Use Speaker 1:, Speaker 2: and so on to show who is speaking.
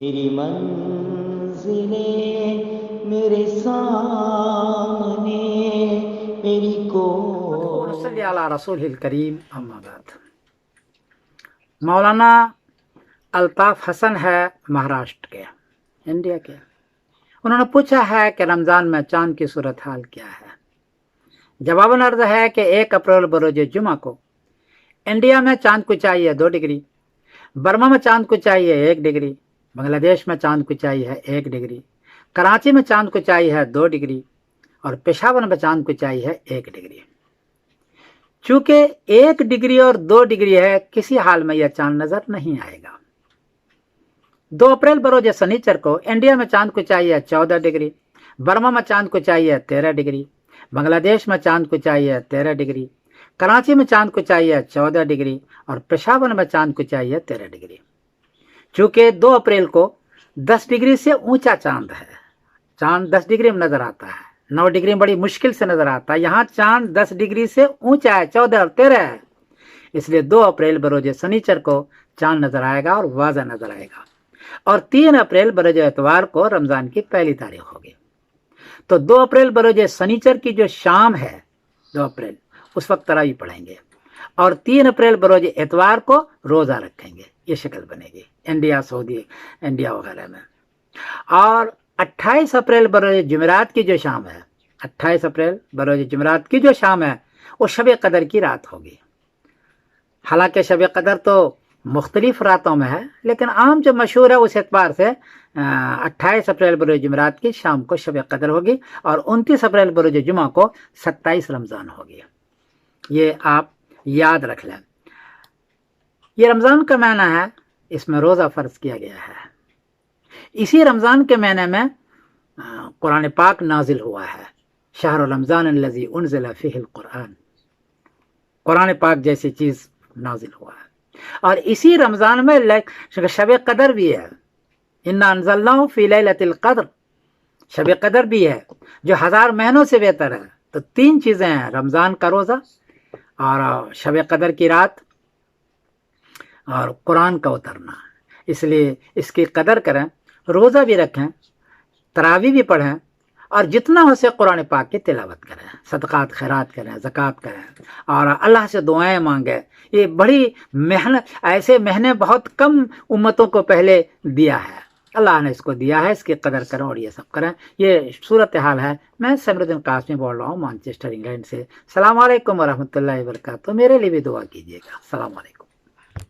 Speaker 1: تیری منزلیں میرے سامنے، میری
Speaker 2: نصلی علی رسول الکریم، اما بعد۔ مولانا الطاف حسن ہے مہاراشٹر کے، انڈیا کے۔ انہوں نے پوچھا ہے کہ رمضان میں چاند کی صورتحال کیا ہے؟ جواباً عرض ہے کہ 1 اپریل بروز جمعہ کو انڈیا میں چاند کو چاہیے 2 ڈگری، برما میں چاند کو چاہیے 1 ڈگری، بنگلہ دیش میں چاند کو چاہیے 1 ڈگری، کراچی میں چاند کو چاہیے 2 ڈگری، اور پشاور میں چاند کو چاہیے 1 ڈگری۔ چونکہ 1 ڈگری اور 2 ڈگری ہے، کسی حال میں یہ چاند نظر نہیں آئے گا۔ 2 اپریل بروز سنیچر کو انڈیا میں چاند کو چاہیے 14 ڈگری، برما میں چاند کو چاہیے 13 ڈگری، بنگلہ دیش میں چاند کو چاہیے 13 ڈگری، کراچی میں چاند کو چاہیے 14 ڈگری، اور پشاور میں چاند کو چاہیے 13 ڈگری۔ چونکہ 2 اپریل کو 10 ڈگری سے اونچا چاند ہے، چاند 10 ڈگری میں نظر آتا ہے، 9 ڈگری بڑی مشکل سے نظر آتا ہے، یہاں چاند 10 ڈگری سے اونچا ہے، 14 اور 13 ہے، اس لیے 2 اپریل بروز سنیچر کو چاند نظر آئے گا اور واضح نظر آئے گا، اور 3 اپریل بروز اتوار کو رمضان کی پہلی تاریخ ہوگی۔ تو 2 اپریل بروز سنیچر کی جو شام ہے 2 اپریل، اس وقت تراویح پڑھیں گے، اور 3 اپریل بروز اتوار کو روزہ رکھیں گے۔ یہ شکل بنے گی انڈیا، سعودی انڈیا وغیرہ میں۔ اور 28 اپریل بروز جمعرات کی جو شام ہے، 28 اپریل بروز جمعرات کی جو شام ہے، وہ شب قدر کی رات ہوگی۔ حالانکہ شب قدر تو مختلف راتوں میں ہے، لیکن عام جو مشہور ہے اس اعتبار سے 28 اپریل بروز جمعرات کی شام کو شب قدر ہوگی، اور 29 اپریل بروز جمعہ کو 27 رمضان ہوگی۔ یہ آپ یاد رکھ لیں۔ یہ رمضان کا مہینہ ہے، اس میں روزہ فرض کیا گیا ہے۔ اسی رمضان کے مہینے میں قرآن پاک نازل ہوا ہے، شہر رمضان الذی انزل فیہ القرآن، قرآن پاک جیسی چیز نازل ہوا ہے۔ اور اسی رمضان میں شب قدر بھی ہے، انا انزلناہ فی لیلۃ القدر، شب قدر بھی ہے جو 1000 مہینوں سے بہتر ہے۔ تو 3 چیزیں ہیں، رمضان کا روزہ، اور شب قدر کی رات، اور قرآن کا اترنا۔ اس لیے اس کی قدر کریں، روزہ بھی رکھیں، تراویح بھی پڑھیں، اور جتنا ہو سکے قرآن پاک کی تلاوت کریں، صدقات خیرات کریں، زکوٰۃ کریں، اور اللہ سے دعائیں مانگیں۔ یہ بڑی محنت، ایسے مہینے بہت کم امتوں کو پہلے دیا ہے، اللہ نے اس کو دیا ہے، اس کی قدر کریں اور یہ سب کریں۔ یہ صورتحال ہے۔ میں سمر الدین قاسمی بول رہا ہوں مانچسٹر انگلینڈ سے۔ السلام علیکم ورحمۃ اللہ وبرکاتہ۔ میرے لیے بھی دعا کیجیے گا۔ السلام علیکم۔